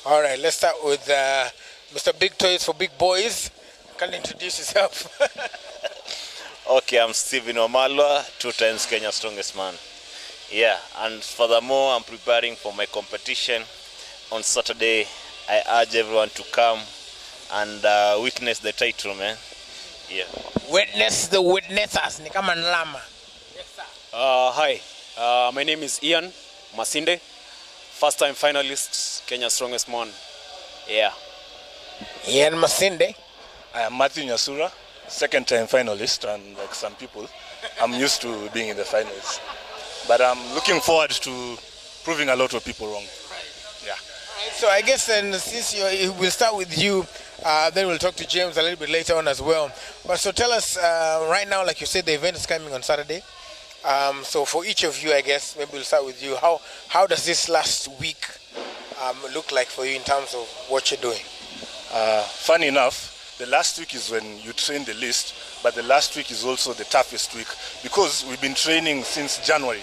All right, let's start with Mr. Big Toys for Big Boys. Can you introduce yourself? Okay, I'm Steven Omalwa, 2 times Kenya's strongest man. Yeah, and furthermore, I'm preparing for my competition on Saturday. I urge everyone to come and witness the title, man. Yeah. Witness the witnessers. Ni kama nlama. Yes, sir. Hi, my name is Ian Masinde, first-time finalist, Kenya's strongest man. Yeah. Ian Masinde. I am Matthew Nyasura, second-time finalist, and like some people, I'm used to being in the finals. But I'm looking forward to proving a lot of people wrong. Yeah. Right, so I guess then since we'll start with you, then we'll talk to James a little bit later on as well. But so tell us, right now, like you said, the event is coming on Saturday. So for each of you, I guess, maybe we'll start with you. How does this last week look like for you in terms of what you're doing? Funny enough, the last week is when you train the least, but the last week is also the toughest week because we've been training since January.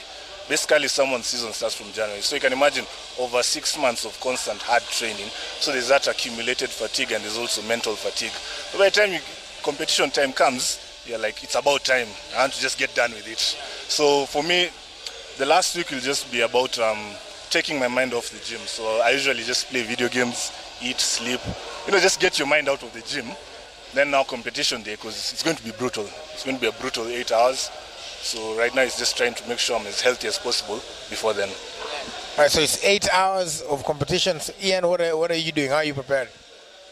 Basically, someone's season starts from January. So you can imagine over 6 months of constant hard training. So there's that accumulated fatigue and there's also mental fatigue. So by the time competition time comes, you're like, it's about time. I want to just get done with it. So for me, the last week will just be about taking my mind off the gym. So I usually just play video games, eat, sleep, just get your mind out of the gym. Then now competition day, because it's going to be brutal. It's going to be a brutal 8 hours. So right now it's just trying to make sure I'm as healthy as possible before then. All right, so it's 8 hours of competition. So Ian, what are you doing? How are you prepared?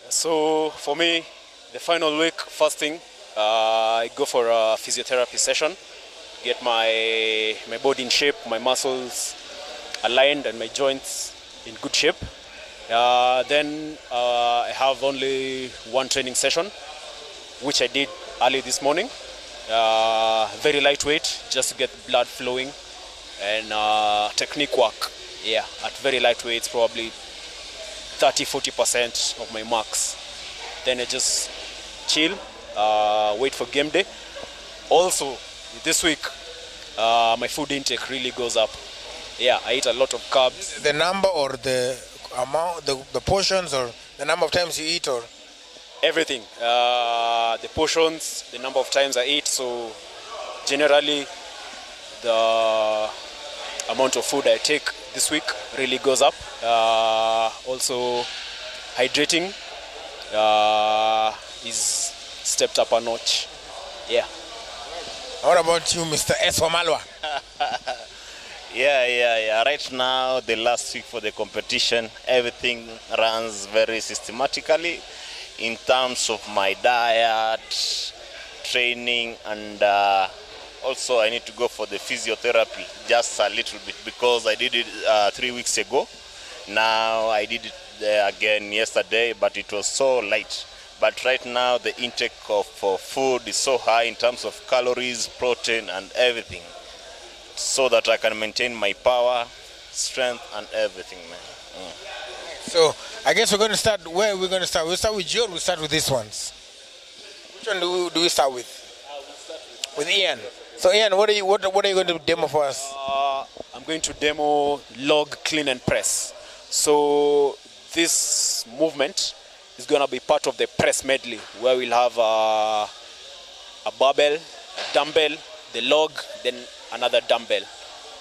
So for me, the final week, first thing, I go for a physiotherapy session, get my body in shape, my muscles aligned and my joints in good shape. Then I have only one training session, which I did early this morning. Very lightweight, just to get blood flowing, and technique work. Yeah, at very light weights, probably 30-40% of my max. Then I just chill, wait for game day. Also, this week, my food intake really goes up. Yeah, I eat a lot of carbs. The number or the amount, the portions, or the number of times you eat, or everything, the portions, the number of times I eat. So generally the amount of food I take this week really goes up. Also hydrating is stepped up a notch. Yeah. What about you, Mr. S. Omalwa? Yeah. Right now, the last week for the competition, everything runs very systematically in terms of my diet, training, and also I need to go for the physiotherapy just a little bit because I did it 3 weeks ago. Now I did it again yesterday, but it was so light. But right now the intake of food is so high in terms of calories, protein, and everything, so that I can maintain my power, strength, and everything, man. So I guess we're going to start. Where we're going to start? We'll start with you, or we'll start with this ones. Which one do we start with? With Ian. So Ian, what are you going to demo for us? I'm going to demo log, clean, and press. So this movement is going to be part of the press medley, where we'll have a barbell, a dumbbell, the log, then another dumbbell.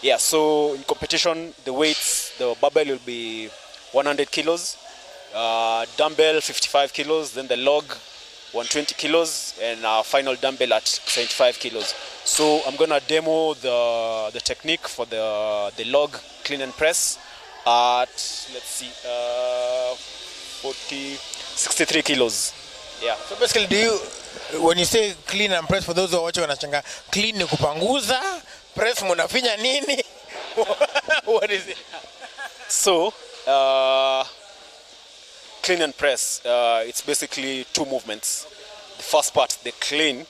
Yeah, so in competition, the weights, the barbell will be 100 kilos, dumbbell 55 kilos, then the log 120 kilos, and final dumbbell at 75 kilos. So I'm gonna demo the technique for the log, clean and press at, let's see, 63 kilos. Yeah. So basically, when you say clean and press, for those who are watching wanachanga, clean ni kupanguza, press munafinya nini? What is it? So, clean and press, it's basically 2 movements. The first part, the clean,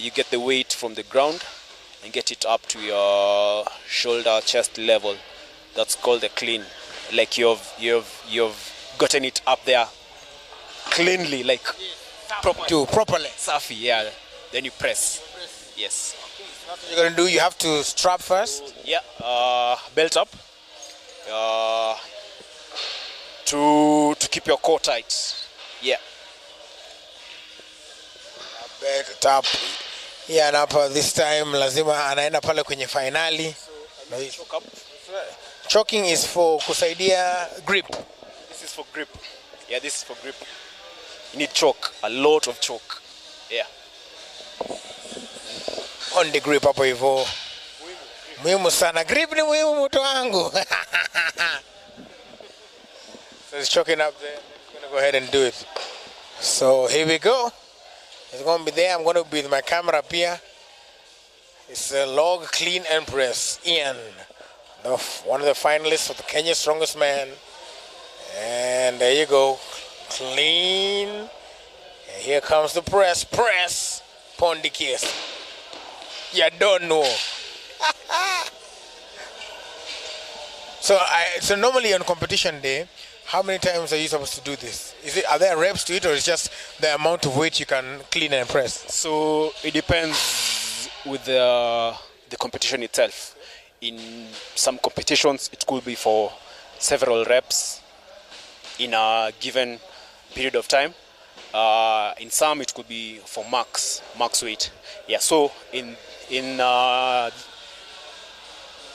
you get the weight from the ground and get it up to your shoulder, chest level. That's called the clean. Like you've gotten it up there cleanly, like properly. Safi, yeah. Then you press. Yes. That's what you're going to do. You have to strap first. Yeah. Belt up. to keep your core tight. Yeah. Bet top. Yeah, na hapa this time lazima anaenda pale kwenye finali. Choking is for kusaidia grip. This is for grip. Yeah, this is for grip. You need choke, a lot of choke. Yeah. On the grip hapo hivyo. Muhimu sana. Grip ni muhimu mtu wangu. So it's choking up there. I'm going to go ahead and do it. So here we go. It's going to be there. I'm going to be with my camera up here. It's a log clean and press. Ian, one of the finalists for the Kenya Strongest Man. And there you go. Clean. And here comes the press. Press. Pondi kiss. You don't know. So normally on competition day, how many times are you supposed to do this? Are there reps to it, or is just the amount of weight you can clean and press? So it depends with the competition itself. In some competitions, it could be for several reps in a given period of time. In some, it could be for max weight. Yeah. So in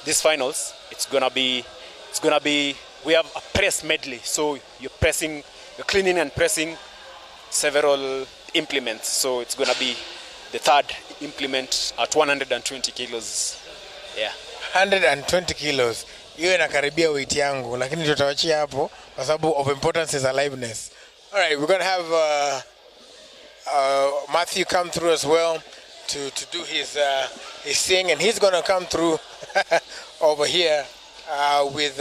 these finals, it's gonna be we have a press medley. So you're cleaning and pressing several implements. So it's gonna be the third implement at 120 kilos. Yeah. 120 kilos. Hiyo inakaribia weight yangu, lakini tutawachia hapo kwa sababu of importance is aliveness. All right, we're going to have Matthew come through as well to do his thing, and he's going to come through over here with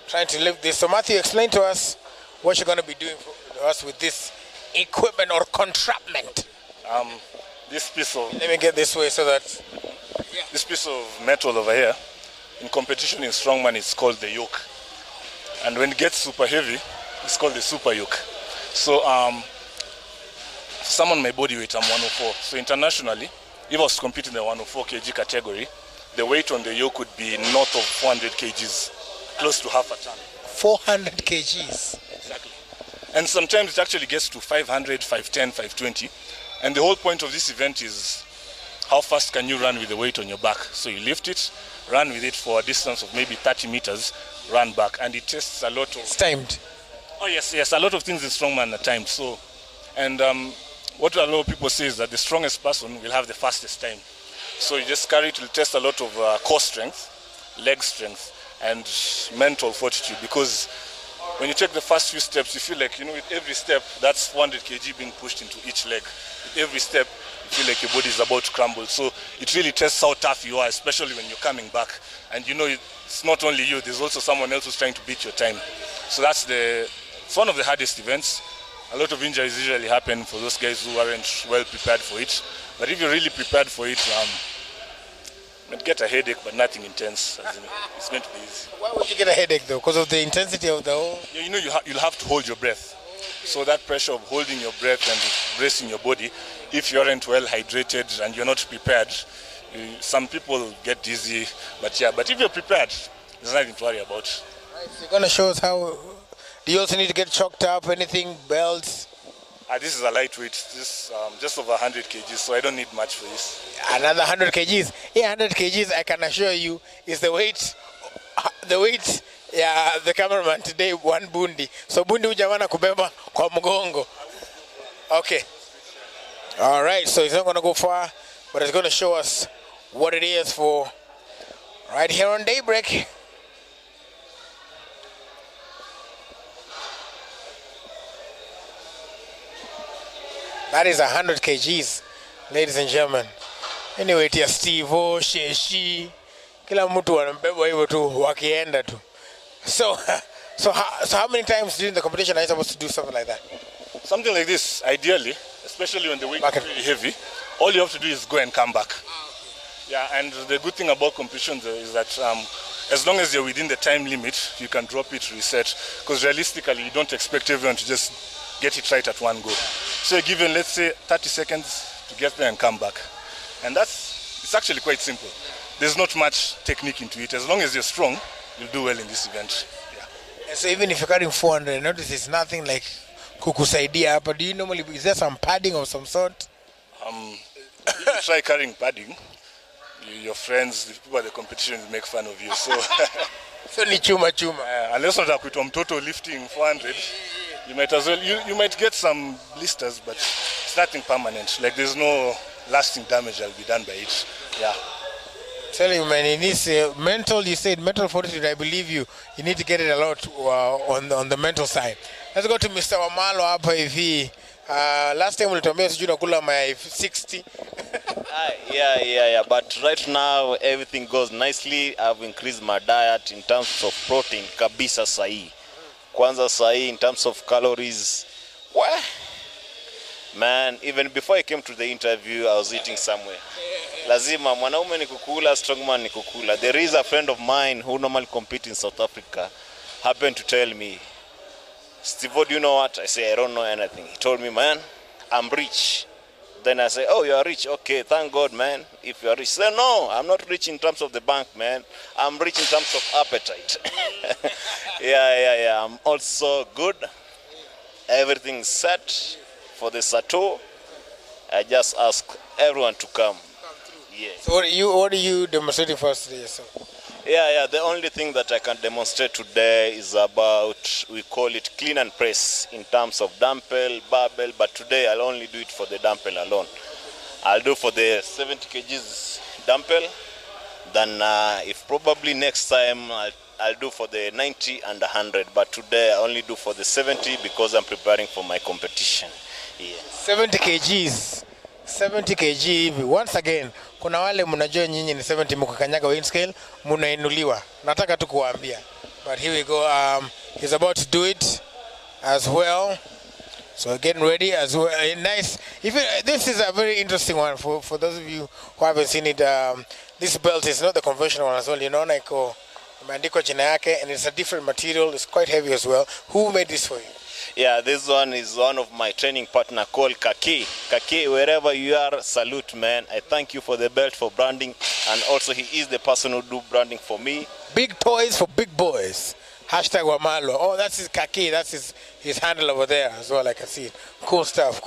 trying to lift this. So Matthew, explain to us what you're going to be doing for us with this equipment or contraption. This piece of Let me get this way so that this piece of metal over here, in competition in strongman, it's called the yoke, and when it gets super heavy, it's called the super yoke. So for someone my body weight, I'm 104. So internationally, if I was competing in the 104 kg category, the weight on the yoke would be north of 400 kgs, close to half a ton. 400 kgs. Exactly. And sometimes it actually gets to 500, 510, 520. And the whole point of this event is how fast can you run with the weight on your back. So you lift it, run with it for a distance of maybe 30 meters, run back. And it tests a lot of... It's timed. Oh yes, a lot of things in strongman are timed. So, and what a lot of people say is that the strongest person will have the fastest time. So you just carry it to test a lot of core strength, leg strength, and mental fortitude. Because when you take the first few steps, you feel like, with every step, that's 400 kg being pushed into each leg. With every step, you feel like your body is about to crumble. So it really tests how tough you are, especially when you're coming back. And it's not only you, there's also someone else who's trying to beat your time. So it's one of the hardest events. A lot of injuries usually happen for those guys who aren't well prepared for it. But if you're really prepared for it, you might get a headache, but nothing intense. It's going to be easy. Why would you get a headache though? Because of the intensity of the whole... Yeah, you'll have to hold your breath. So that pressure of holding your breath and bracing your body, if you aren't well hydrated and you're not prepared, some people get dizzy. But if you're prepared, there's nothing to worry about. Right, so you're going to show us how... Do you also need to get chalked up, anything, belts? This is a lightweight. This just over 100 kgs, so I don't need much for this. Another 100 kgs? Yeah, 100 kgs, I can assure you, is the weight, yeah, the cameraman today, one bundi. So bundi ujamana kubeba kwa mgongo. Okay. All right, so it's not going to go far, but it's going to show us what it is for right here on Daybreak. That is 100 kgs, ladies and gentlemen. Anyway, tia Steve, Sheshi, kila mtu wanambeba hivyo tu wakienda tu. So how many times during the competition are you supposed to do something like that? Something like this, ideally, especially when the weight is really heavy, all you have to do is go and come back. Yeah, and the good thing about competitions is that as long as you're within the time limit, you can drop it, reset. Because realistically, you don't expect everyone to just get it right at one go. So you're given, let's say, 30 seconds to get there and come back. And it's actually quite simple. There's not much technique into it. As long as you're strong, you'll do well in this event. Yeah. And so even if you're carrying 400, notice it's nothing like kukusaidia hapa. Do you normally, is there some padding of some sort? If you try carrying padding, your friends, the people at the competition will make fun of you. So, So ni chuma. unless not kuitwa mtoto lifting 400, you might as well, you might get some blisters, but it's nothing permanent. Like there's no lasting damage that will be done by it. Yeah. Tell you, man, it needs mental. You said mental fortitude. I believe you. You need to get it a lot on the mental side. Let's go to Mr. Wamalo hapa hivi. Last time ulituambia sijui nakula my 60. Yeah. But right now everything goes nicely. I've increased my diet in terms of protein. Kabisa sahi. Kwanza sahi in terms of calories. What? Man, even before I came to the interview, I was eating somewhere. Lazima mwanaume ni kukula, strongman ni kukula. There is a friend of mine who normally competes in South Africa happened to tell me, Steve, do you know what? I say, I don't know anything. He told me, man, I'm rich. Then I say, oh, you are rich. Okay, thank God, man, if you are rich. He said, no, I'm not rich in terms of the bank, man. I'm rich in terms of appetite. Yeah. I'm also good. Everything's set for the Sato. I just ask everyone to come. Yeah. So what are you demonstrating for us today yourself? Yeah. The only thing that I can demonstrate today is about, we call it clean and press in terms of dumbbell, barbell, but today I'll only do it for the dumbbell alone. I'll do for the 70 kgs dumbbell. Then if probably next time I'll do for the 90 and 100, but today I only do for the 70 because I'm preparing for my competition. Yeah. 70 kgs. 70 kg hivi. Once again, kuna wale mnajua nyinyi ni 70 mkakanyaga weight scale, mnainuliwa. Nataka tu kuwaambia. But here we go. He's about to do it as well. So getting ready as well. Nice. This is a very interesting one for those of you who haven't seen it. This belt is not the conventional one as well. You know, like imeandikwa jina yake, and it's a different material. It's quite heavy as well. Who made this for you? Yeah, this one is one of my training partner called Kaki. Kaki, wherever you are, salute, man. I thank you for the belt, for branding, and also he is the person who do branding for me. Big toys for big boys. Hashtag Wamalo. Oh, that's his Kaki. That's his handle over there as well. I can see it. Cool stuff.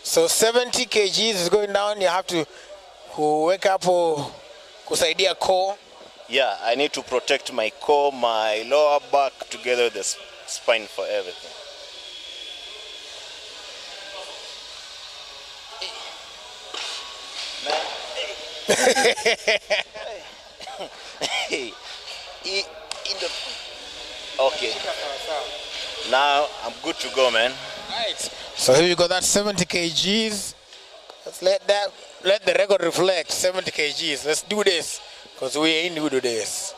So 70 kgs is going down. You have to wake up or kusaidia core. Yeah, I need to protect my core, my lower back, together with the spine for everything. Okay. Now I'm good to go, man. Right. So here you go. That's 70 kgs. Let's let the record reflect. 70 kgs. Let's do this because we ain't new to this.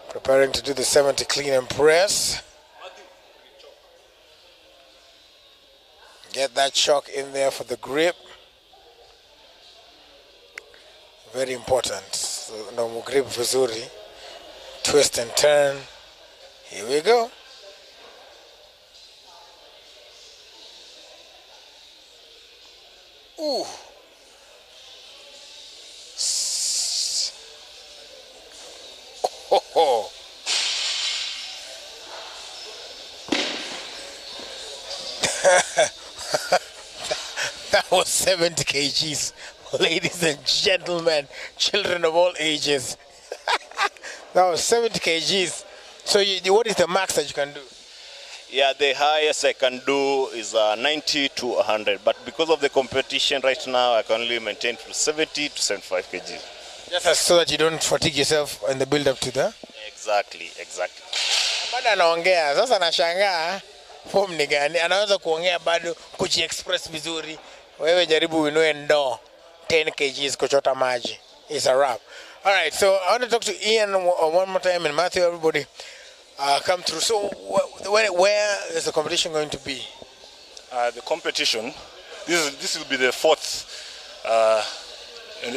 Preparing to do the 70 clean and press. Get that shock in there for the grip. Very important. So no grip vizuri. Twist and turn. Here we go. Ooh. Oh. That was 70 kgs, ladies and gentlemen, children of all ages. That was 70 kgs. So what is the max that you can do? Yeah, the highest I can do is 90 to 100. But because of the competition right now, I can only maintain from 70 to 75 kg. Just so that you don't fatigue yourself in the build-up to that? Exactly. Bado anaongea, sasa nashangaa form ni gani? Anaweza kuongea bado kuji-express vizuri. Wewe jaribu uinue ndoo 10 kgs kuchota maji. It's a wrap. All right, so I want to talk to Ian one more time, and Matthew, everybody come through. So where is the competition going to be? The competition, this will be the 4th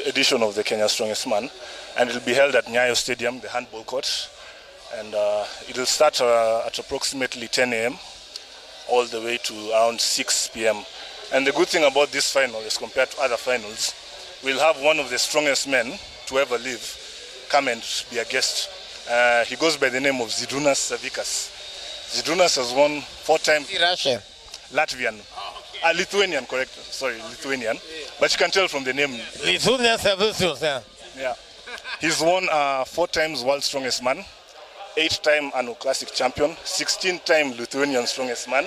edition of the Kenya Strongest Man, and it will be held at Nyayo Stadium, the handball court, and it will start at approximately 10 a.m. all the way to around 6 p.m. And the good thing about this final, as compared to other finals, we'll have one of the strongest men to ever live come and be a guest. He goes by the name of Zydrunas Savikas. Zydrunas has won 4 times. Russian. Latvian. Lithuanian, correct. Sorry, Lithuanian. But you can tell from the name. Lithuanian Savikas, yeah. Yeah. He's won 4 times World's Strongest Man, 8-time Annual Classic champion, 16-time Lithuanian Strongest Man,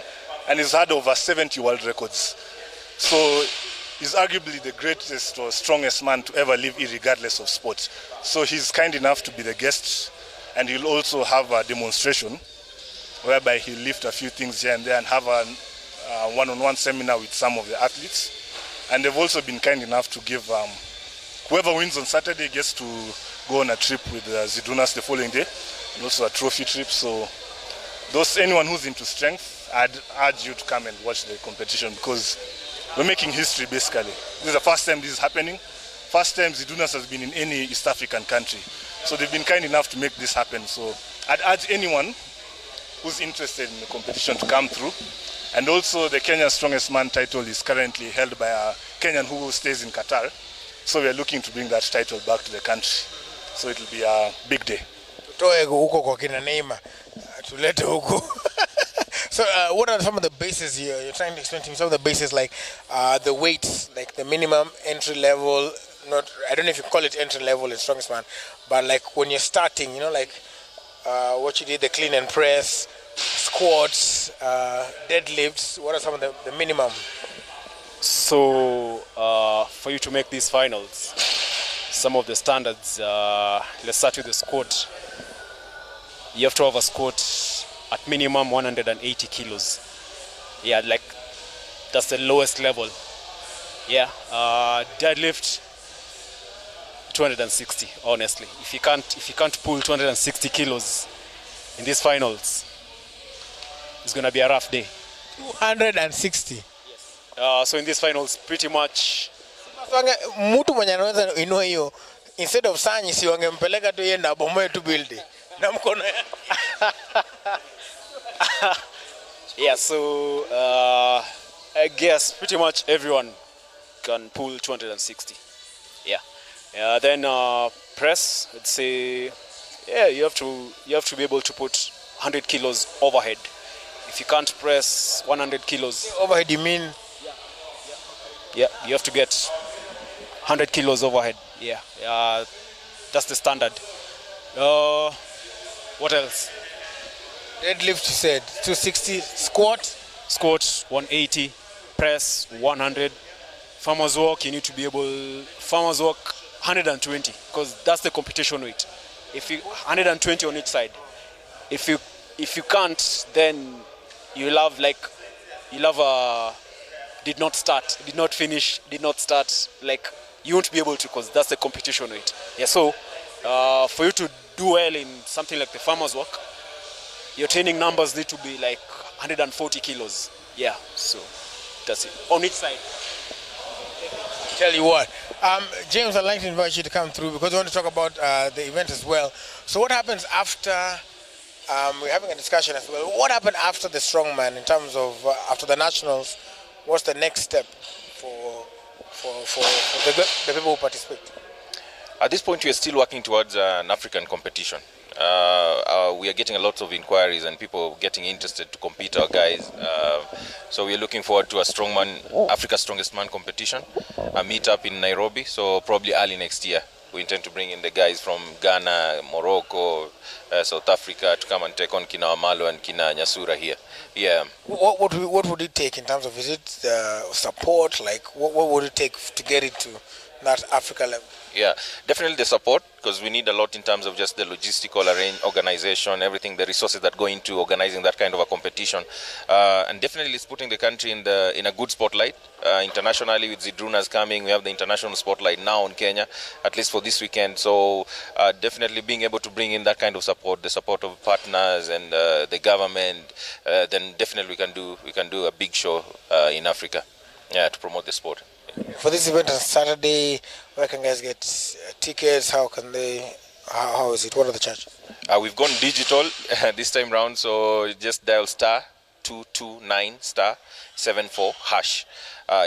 and he's had over 70 world records. So he's arguably the greatest or strongest man to ever live, regardless of sport. So he's kind enough to be the guest, and he'll also have a demonstration whereby he'll lift a few things here and there and have a one-on-one seminar with some of the athletes. And they've also been kind enough to give whoever wins on Saturday gets to go on a trip with Zydrunas the following day, and also a trophy trip. So anyone who's into strength, I'd urge you to come and watch the competition, because we're making history basically. This is the first time this is happening. First time Zydrunas has been in any East African country. So they've been kind enough to make this happen. So I'd urge anyone who's interested in the competition to come through. And also the Kenya Strongest Man title is currently held by a Kenyan who stays in Qatar. So we are looking to bring that title back to the country. So it'll be a big day. So what are some of the bases here? You're trying to explain to me some of the bases, like the weights, like the minimum entry level, I don't know if you call it entry level in Strongest Man, but like when you're starting, like what you did, the clean and press, squats, deadlifts, what are some of the minimum? So for you to make these finals, some of the standards, let's start with the squat. You have to have a squat at minimum 180 kilos. Yeah, like that's the lowest level. Yeah, deadlift 260. Honestly, if you can't pull 260 kilos in these finals, it's gonna be a rough day. 260. Yes. So in these finals, pretty much. Mtu mwenye anaweza inua hiyo, instead of sanyi si wangempeleka tu yeye na bomoe tu building na mkono yake. Yeah, so I guess pretty much everyone can pull 260. Yeah. Then press, let's say, yeah, you have to be able to put 100 kilos overhead. If you can't press 100 kilos overhead, you mean? Yeah, you have to get 100 kilos overhead. Yeah, that's the standard. What else? Deadlift, you said 260. Squat 180. Press 100. Farmers walk, you need to be able. Farmers walk 120, because that's the competition weight. If you 120 on each side. If you can't, then you'll have a did not start, did not finish, did not start. Like you won't be able to, because that's the competition weight. Yeah. So for you to do well in something like the farmers walk, your training numbers need to be like 140 kilos. Yeah, so that's it. On each side. Tell you what, James, I'd like to invite you to come through because we want to talk about the event as well. So what happens after, we're having a discussion as well, what happened after the strongman in terms of, after the nationals, what's the next step for the people who participate? At this point, we are still working towards an African competition. We are getting a lot of inquiries and people getting interested to compete, our guys. So we are looking forward to a strongman, Africa's Strongest Man competition, a meetup in Nairobi. So probably early next year, we intend to bring in the guys from Ghana, Morocco, South Africa to come and take on Kina Amalo and Kina Nyasura here. Yeah. What would it take in terms of, is it support? Like what would it take to get it to that Africa level? Yeah, definitely the support, because we need a lot in terms of just the logistical organization, everything, the resources that go into organizing that kind of a competition, and definitely it's putting the country in a good spotlight. Internationally, with Zydrunas coming, we have the international spotlight now on Kenya, at least for this weekend. So definitely being able to bring in that kind of support, the support of partners and the government, then definitely we can do a big show in Africa, to promote the sport. For this event on Saturday, where can guys get tickets? How is it? What are the charges? We've gone digital this time round, so just dial *229*74#.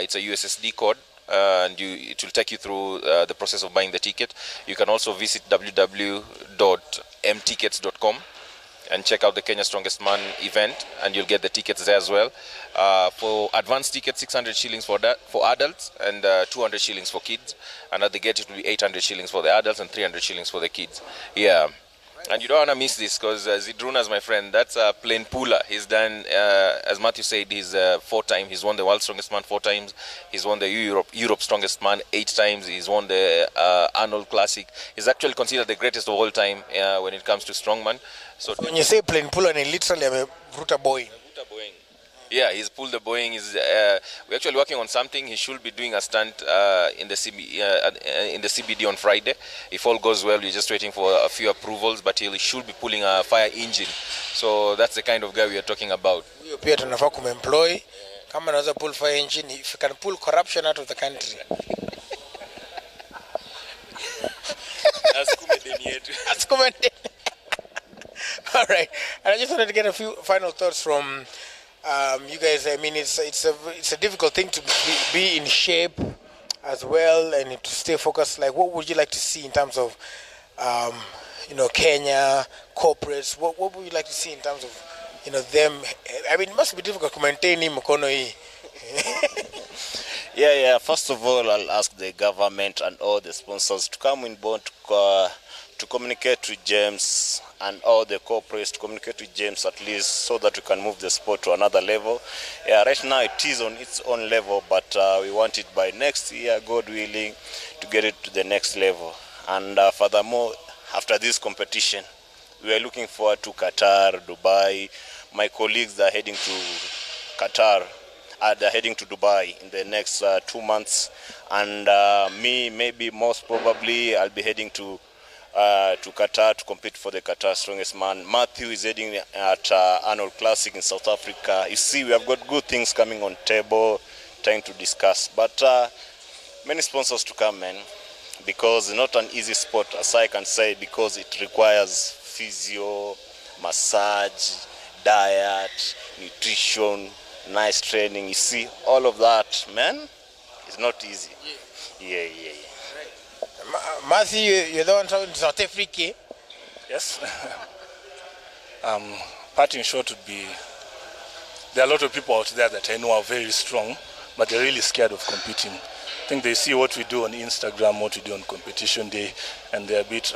It's a USSD code, and it will take you through the process of buying the ticket. You can also visit www.mtickets.com and check out the Kenya Strongest Man event, and you'll get the tickets there as well. For advanced tickets, 600 shillings for adults and 200 shillings for kids. And at the gate, it will be 800 shillings for the adults and 300 shillings for the kids. Yeah. And you don't want to miss this, because Zidruna's my friend. That's a plain puller. He's done, as Matthew said, he's 4 times. He's won the World's Strongest Man 4 times. He's won the Europe Strongest Man 8 times. He's won the Arnold Classic. He's actually considered the greatest of all time when it comes to strongman. So when you say plain puller, I literally I'm a Ruta Boeing. Yeah, he's pulled the Boeing. We're actually working on something. He should be doing a stunt in the CBD on Friday. If all goes well, we're just waiting for a few approvals, but he should be pulling a fire engine. So that's the kind of guy we are talking about. We pia tunafaa kumemploy kama anaweza pull fire engine, if you can pull corruption out of the country. All right, and I just wanted to get a few final thoughts from you guys. I mean, it's a difficult thing to be in shape as well and to stay focused. Like, what would you like to see in terms of Kenya corporates? What would you like to see in terms of them? I mean, it must be difficult to maintain mkono hii. Yeah. First of all, I'll ask the government and all the sponsors to come in board to communicate with James and all the corporates to communicate with James at least, so that we can move the sport to another level. Yeah, right now it is on its own level, but we want it by next year, God willing, to get it to the next level. And furthermore, after this competition, we are looking forward to Qatar, Dubai. My colleagues are heading to Qatar. They're heading to Dubai in the next 2 months, and me, maybe most probably, I'll be heading to Qatar to compete for the Qatar Strongest Man. Matthew is heading at Arnold Classic in South Africa. You see, we have got good things coming on table, trying to discuss. But many sponsors to come, man, because it's not an easy sport, as I can say, because it requires physio, massage, diet, nutrition, nice training. You see, all of that, man, it's not easy. Yeah. Matthew, you're the one traveling to South Africa. Yes. Parting short would be, there are a lot of people out there that I know are very strong, but they're really scared of competing. I think they see what we do on Instagram, what we do on competition day, and they're a bit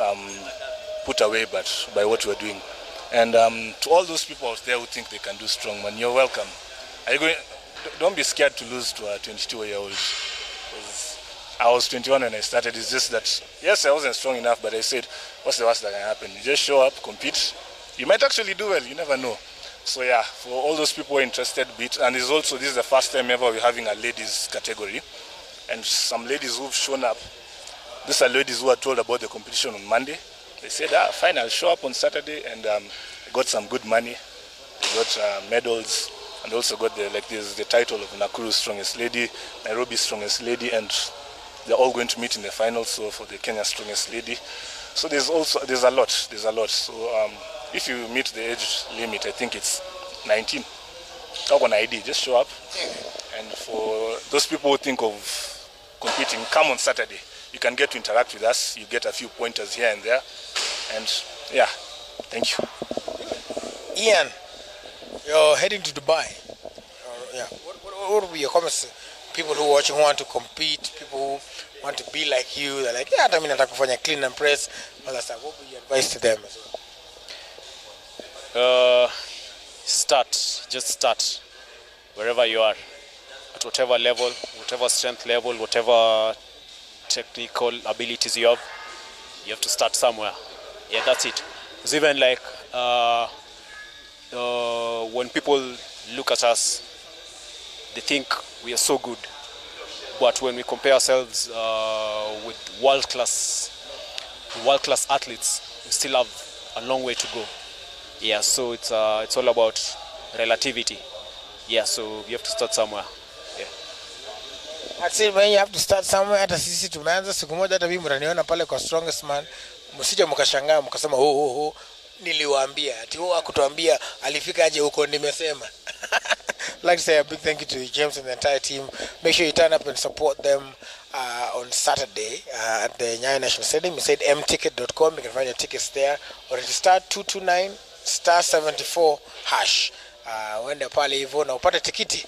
put away by what we're doing. And to all those people out there who think they can do strongman, you're welcome. Don't be scared to lose to a 22-year-old. I was 21 when I started. It's just that, yes, I wasn't strong enough, but I said, what's the worst that can happen? You just show up, compete. You might actually do well. You never know. So yeah, for all those people who are interested, and this is the first time ever we're having a ladies category. And some ladies who've shown up, these are ladies who are told about the competition on Monday. They said, fine, I'll show up on Saturday, and I got some good money. I got medals, and also got the title of Nakuru's Strongest Lady, Nairobi's Strongest Lady, and they're all going to meet in the final, so for the Kenya Strongest Lady. So there's a lot. So if you meet the age limit, I think it's 19. Talk on ID, just show up. And for those people who think of competing, come on Saturday. You can get to interact with us. You get a few pointers here and there. And yeah, thank you. Ian, you're heading to Dubai. What would be your comments? People who are watching who want to compete, people who want to be like you, they're like, I mean, nataka kufanya clean and press, all that stuff. What would you advise to them? Just start wherever you are, at whatever level, whatever strength level, whatever technical abilities you have to start somewhere. Yeah, that's it. It's even like when people look at us, they think we are so good, but when we compare ourselves with world-class athletes, we still have a long way to go. Yeah, so it's all about relativity. Yeah, so you have to start somewhere. Yeah. That's it, when you have to start somewhere. Hata sisi tumeanza siku moja, hata mimi mtaniona pale kwa Strongest Man, msije mkashangaa mkasema niliwaambia ati hakutuambia alifika aje huko, nimesema. I'd like to say a big thank you to James and the entire team. Make sure you turn up and support them on Saturday at the Nyayo National Stadium. You said mticket.com. You can find your tickets there. Or it is *229 *74#. Wende pale hivyo na upate tikiti